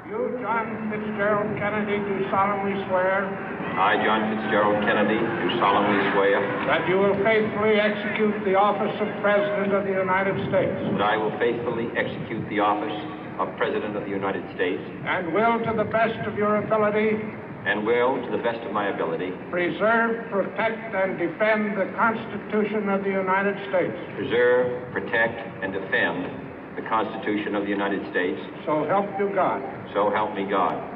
You, John Fitzgerald Kennedy, do solemnly swear I, John Fitzgerald Kennedy, do solemnly swear that you will faithfully execute the office of President of the United States that I will faithfully execute the office of President of the United States and will, to the best of your ability, and will, to the best of my ability, preserve, protect, and defend the Constitution of the United States. preserve, protect, and defend the Constitution of the United States. So help you God. So help me God.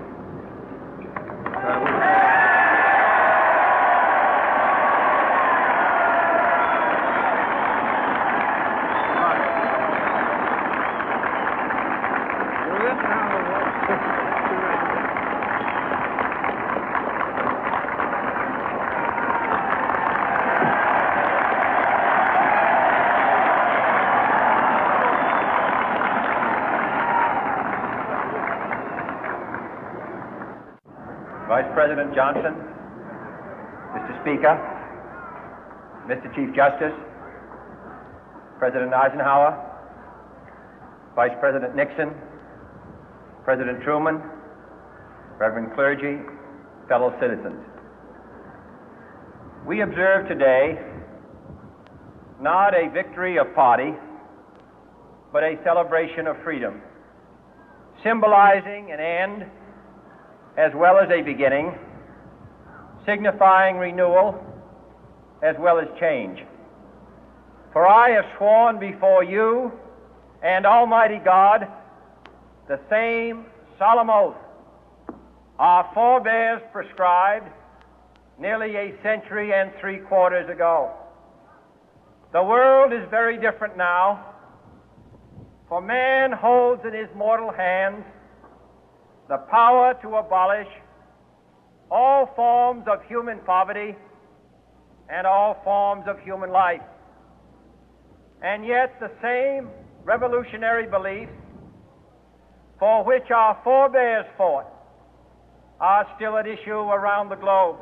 Vice President Johnson, Mr. Speaker, Mr. Chief Justice, President Eisenhower, Vice President Nixon, President Truman, Reverend clergy, fellow citizens. We observe today not a victory of party, but a celebration of freedom, symbolizing an end as well as a beginning, signifying renewal as well as change. For I have sworn before you and Almighty God the same solemn oath our forebears prescribed nearly a century and 3/4 ago. The world is very different now, for man holds in his mortal hands the power to abolish all forms of human poverty and all forms of human life. And yet the same revolutionary beliefs for which our forebears fought are still at issue around the globe.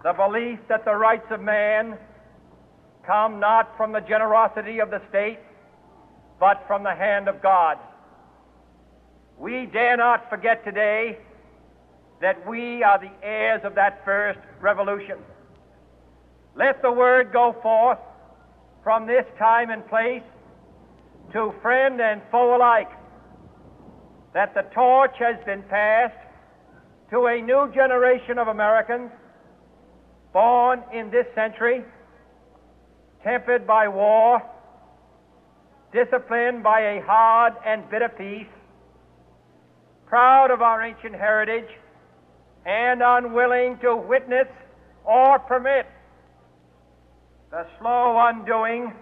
The belief that the rights of man come not from the generosity of the state, but from the hand of God. We dare not forget today that we are the heirs of that first revolution. Let the word go forth from this time and place to friend and foe alike that the torch has been passed to a new generation of Americans born in this century, tempered by war, disciplined by a hard and bitter peace, proud of our ancient heritage, and unwilling to witness or permit the slow undoing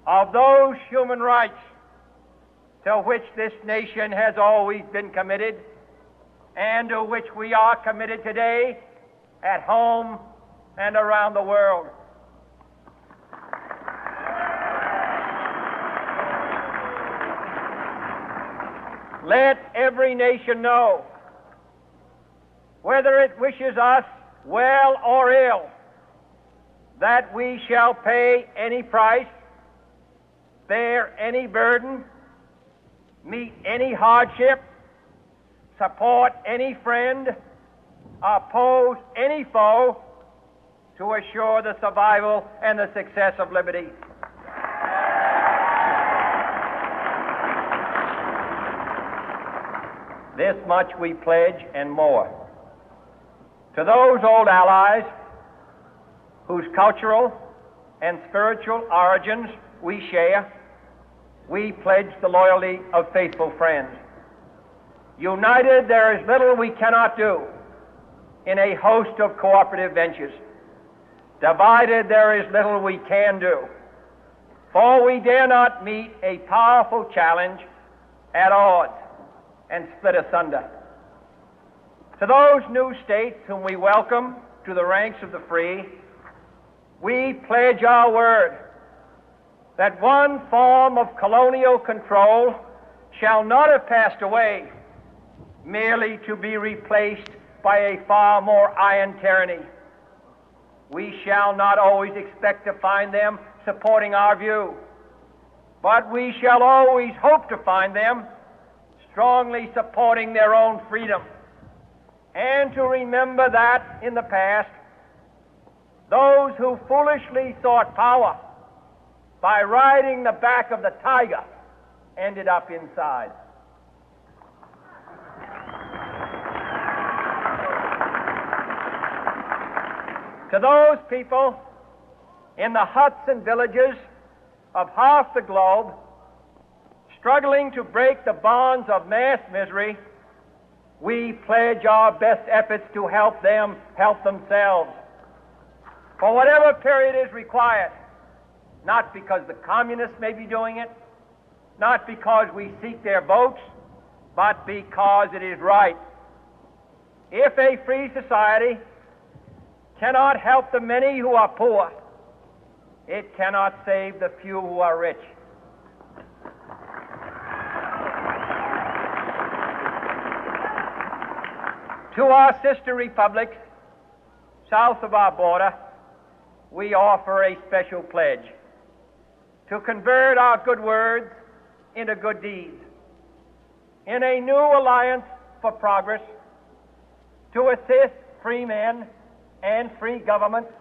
of those human rights to which this nation has always been committed and to which we are committed today at home and around the world. Let every nation know, whether it wishes us well or ill, that we shall pay any price, bear any burden, meet any hardship, support any friend, oppose any foe to assure the survival and the success of liberty. This much we pledge and more. To those old allies whose cultural and spiritual origins we share, we pledge the loyalty of faithful friends. United, there is little we cannot do in a host of cooperative ventures. Divided, there is little we can do, for we dare not meet a powerful challenge at odds and split asunder. To those new states whom we welcome to the ranks of the free, we pledge our word that one form of colonial control shall not have passed away, merely to be replaced by a far more iron tyranny. We shall not always expect to find them supporting our view, but we shall always hope to find them strongly supporting their own freedom, and to remember that in the past, those who foolishly sought power by riding the back of the tiger ended up inside. To those people in the huts and villages of half the globe struggling to break the bonds of mass misery, we pledge our best efforts to help them help themselves for whatever period is required, not because the communists may be doing it, not because we seek their votes, but because it is right. If a free society cannot help the many who are poor, it cannot save the few who are rich. To our sister republics south of our border, we offer a special pledge to convert our good words into good deeds, in a new alliance for progress, to assist free men and free governments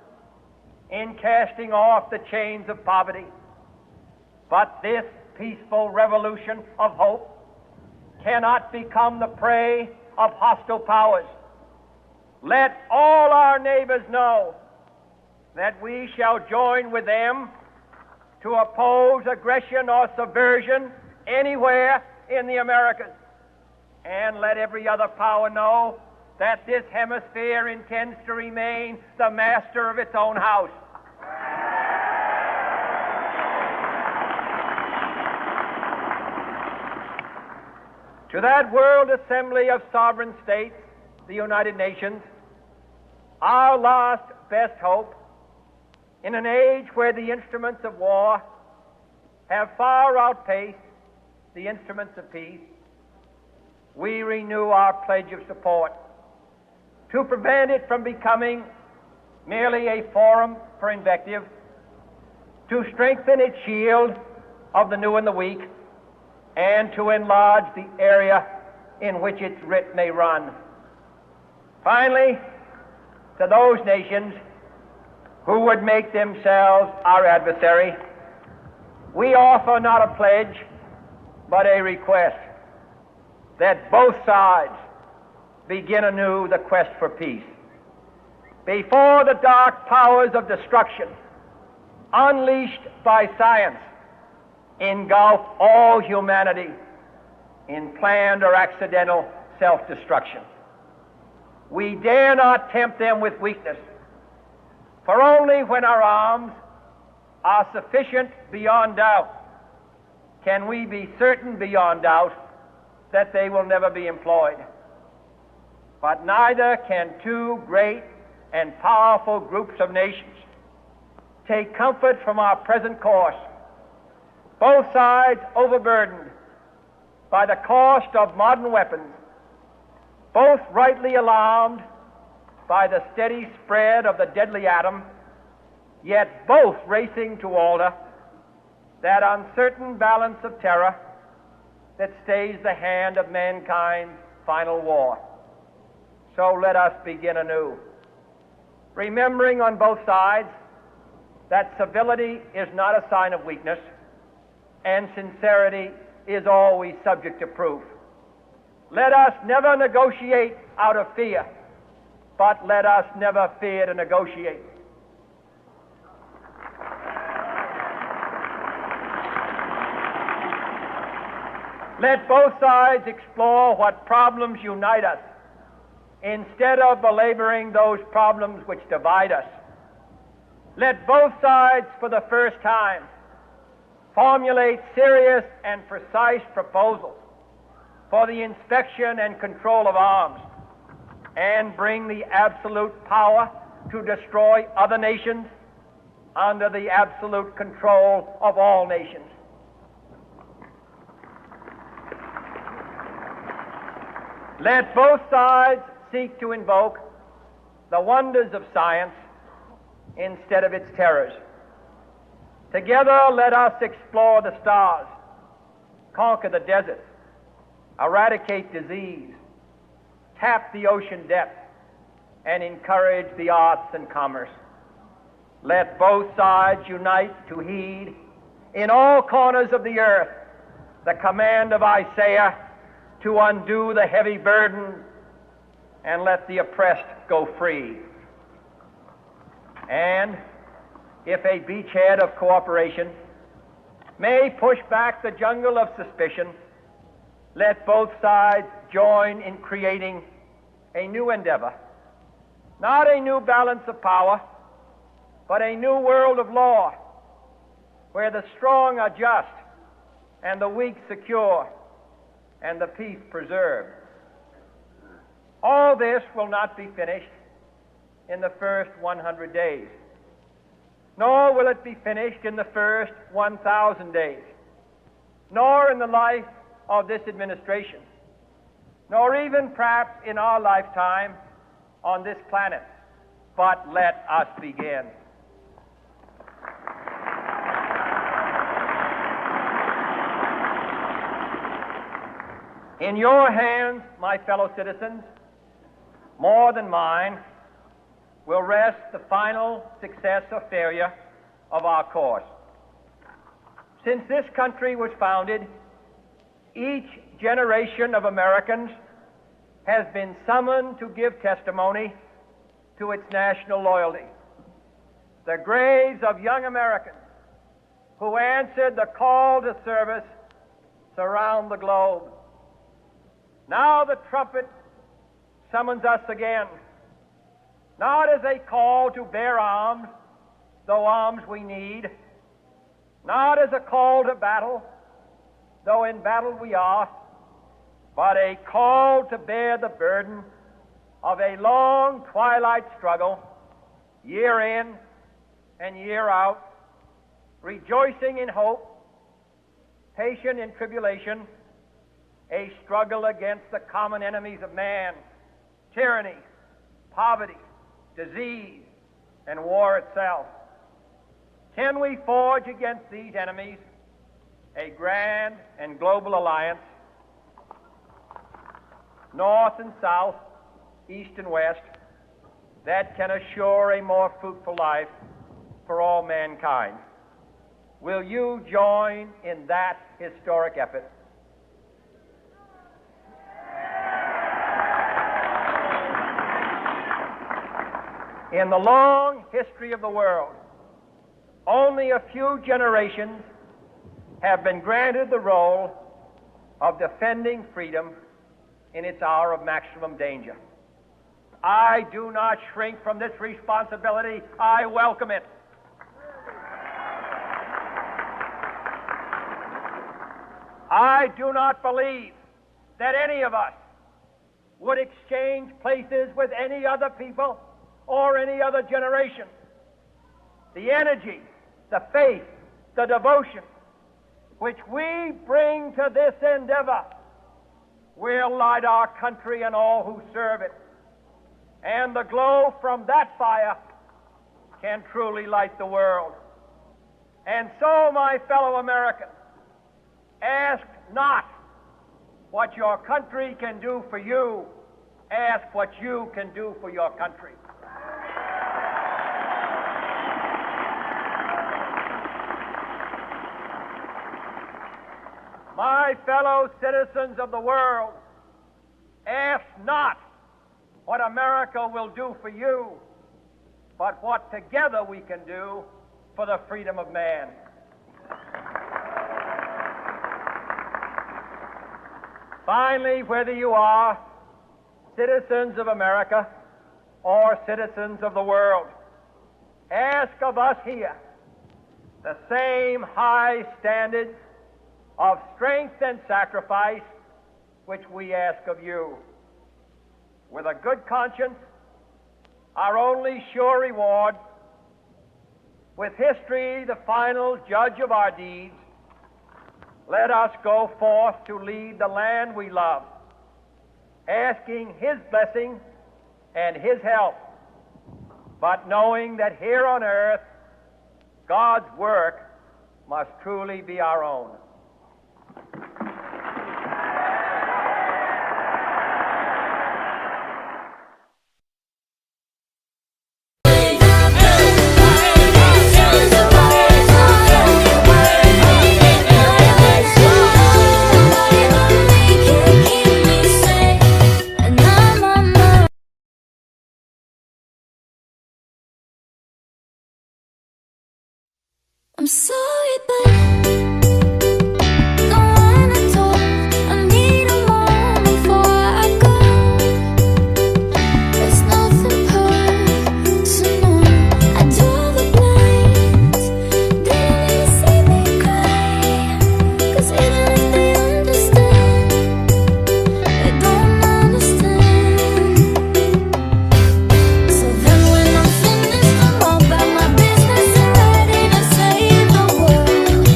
in casting off the chains of poverty. But this peaceful revolution of hope cannot become the prey of hostile powers. Let all our neighbors know that we shall join with them to oppose aggression or subversion anywhere in the Americas. And let every other power know that this hemisphere intends to remain the master of its own house. To that World Assembly of Sovereign States, the United Nations, our last best hope, in an age where the instruments of war have far outpaced the instruments of peace, we renew our pledge of support to prevent it from becoming merely a forum for invective, to strengthen its shield of the new and the weak, and to enlarge the area in which its writ may run. Finally, to those nations who would make themselves our adversary, we offer not a pledge, but a request that both sides begin anew the quest for peace. Before the dark powers of destruction, unleashed by science, engulf all humanity in planned or accidental self-destruction, we dare not tempt them with weakness, for only when our arms are sufficient beyond doubt can we be certain beyond doubt that they will never be employed. But neither can two great and powerful groups of nations take comfort from our present course, both sides overburdened by the cost of modern weapons, both rightly alarmed by the steady spread of the deadly atom, yet both racing to alter that uncertain balance of terror that stays the hand of mankind's final war. So let us begin anew, remembering on both sides that civility is not a sign of weakness, and sincerity is always subject to proof. Let us never negotiate out of fear, but let us never fear to negotiate. Let both sides explore what problems unite us, instead of belaboring those problems which divide us. Let both sides, for the first time, formulate serious and precise proposals for the inspection and control of arms, and bring the absolute power to destroy other nations under the absolute control of all nations. Let both sides seek to invoke the wonders of science instead of its terrors. Together, let us explore the stars, conquer the deserts, eradicate disease, tap the ocean depth, and encourage the arts and commerce. Let both sides unite to heed in all corners of the earth the command of Isaiah to undo the heavy burden and let the oppressed go free. And if a beachhead of cooperation may push back the jungle of suspicion, let both sides join in creating a new endeavor, not a new balance of power, but a new world of law, where the strong are just and the weak secure and the peace preserved. All this will not be finished in the first 100 days, nor will it be finished in the first 1,000 days, nor in the life of this administration, nor even perhaps in our lifetime on this planet. But let us begin. In your hands, my fellow citizens, more than mine, will rest the final success or failure of our course. Since this country was founded, each generation of Americans has been summoned to give testimony to its national loyalty. The graves of young Americans who answered the call to service surround the globe. Now the trumpet summons us again, not as a call to bear arms, though arms we need, not as a call to battle, though in battle we are, but a call to bear the burden of a long twilight struggle, year in and year out, rejoicing in hope, patient in tribulation, a struggle against the common enemies of man, tyranny, poverty, disease, and war itself. Can we forge against these enemies a grand and global alliance, north and south, east and west, that can assure a more fruitful life for all mankind? Will you join in that historic effort? In the long history of the world, only a few generations have been granted the role of defending freedom in its hour of maximum danger. I do not shrink from this responsibility. I welcome it. I do not believe that any of us would exchange places with any other people or any other generation. The energy, the faith, the devotion which we bring to this endeavor will light our country and all who serve it. And the glow from that fire can truly light the world. And so, my fellow Americans, ask not what your country can do for you. Ask what you can do for your country. My fellow citizens of the world, ask not what America will do for you, but what together we can do for the freedom of man. Finally, whether you are citizens of America or citizens of the world, ask of us here the same high standards of strength and sacrifice which we ask of you. With a good conscience, our only sure reward, with history the final judge of our deeds, let us go forth to lead the land we love, asking His blessing and His help, but knowing that here on earth God's work must truly be our own. I'm sorry, but don't wanna talk. I need a moment before I go. There's nothing personal. I draw the blinds. They don't need to see me cry. 'Cause even if they understand, they don't understand. So then when I'm finished, I'm all about my business and ready to save the world.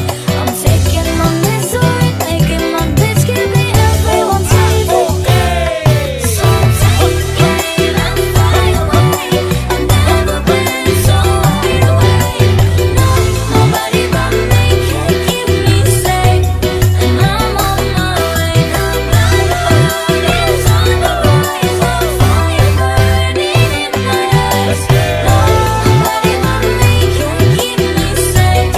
I'm taking my misery, making my bitch give me everyone's favorite. So take it and fly away. I've never been so wide awake. No, nobody but me can keep me safe. And I'm on my way. The blood is on the rise. The fire burning in my eyes. No, nobody but me can keep me safe.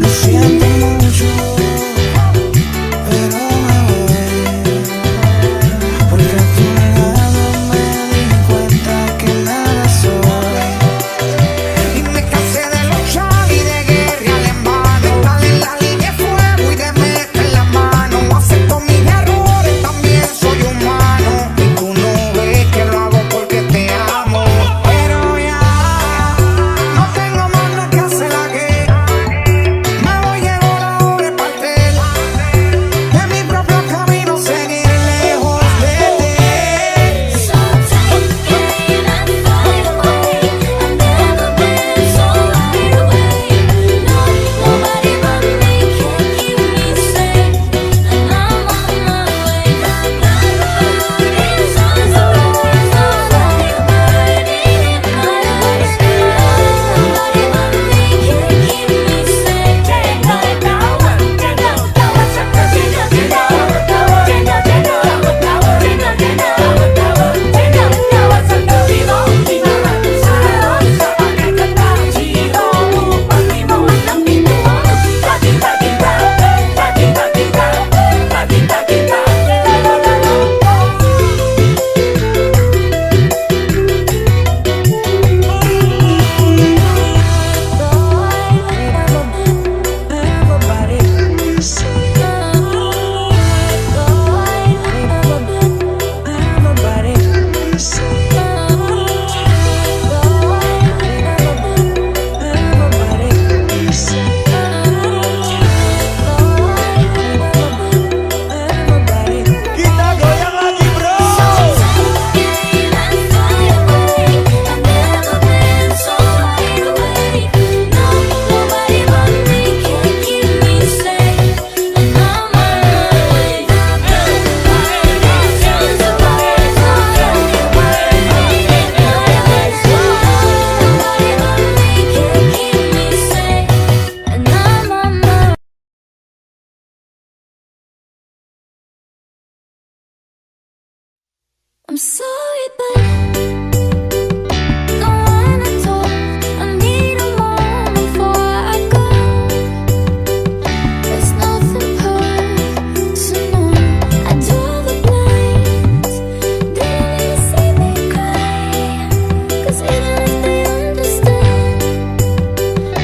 Lo siento mucho, pero me voy. Porque a tu lado me di cuenta que nada soy. Y me cansé de luchar y de guerrear en vano. Estar en la línea de fuego y de meter la mano. Acepto mis errores, también soy humano. Y tú no ves que lo hago porque te amo. Pero ya no tengo más nada que hacer aquí. Me voy, llegó la hora de partir. De mi propio camino seguir lejos de ti. So take it and fly away. I've never been so wide awake. No, nobody but me can keep me safe. And I'm on my way. The blood is on the rise. The fire burning in my eyes. Nobody but me can keep me safe. I'm sorry, but don't wanna talk. I need a moment before I go. There's nothing personal. I draw the blinds. They don't need to see me cry. 'Cause even if they understand,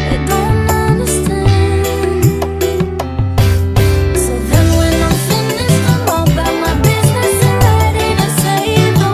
they don't understand. So then when I'm finished, I'm all about my business and ready to save the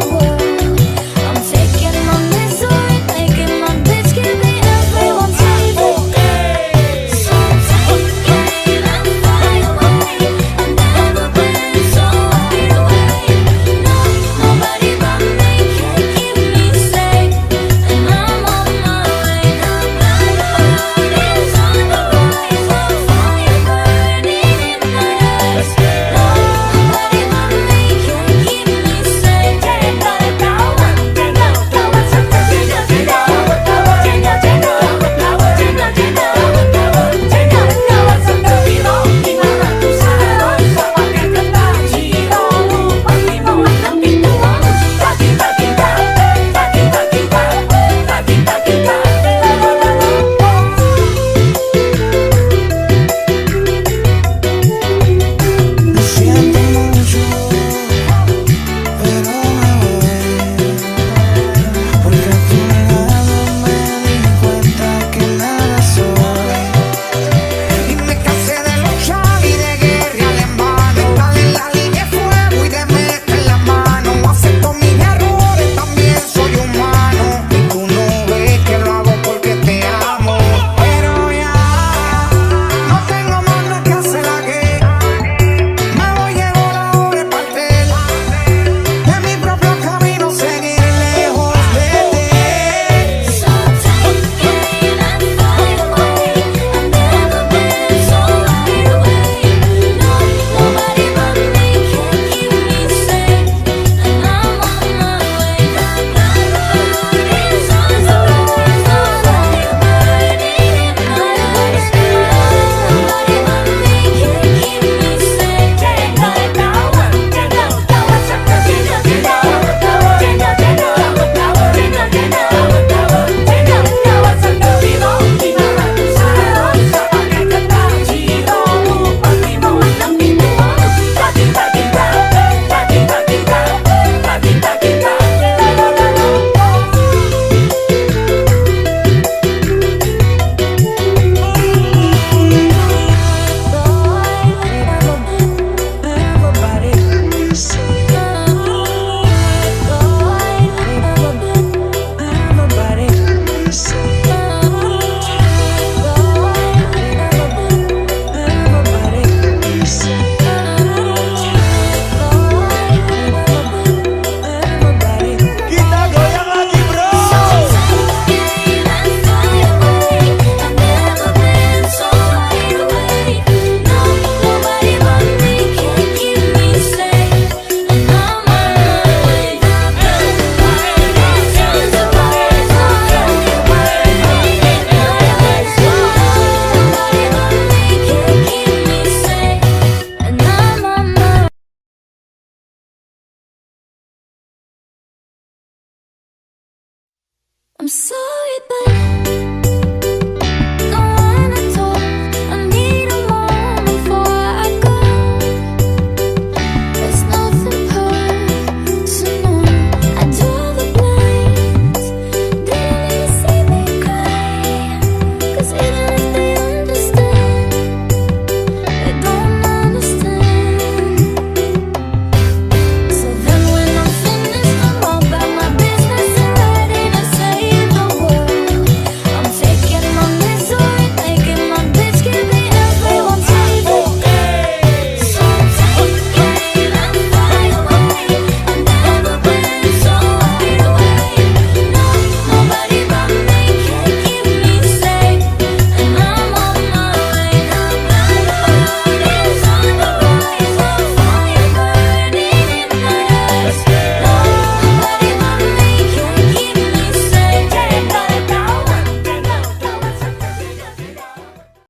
I'm so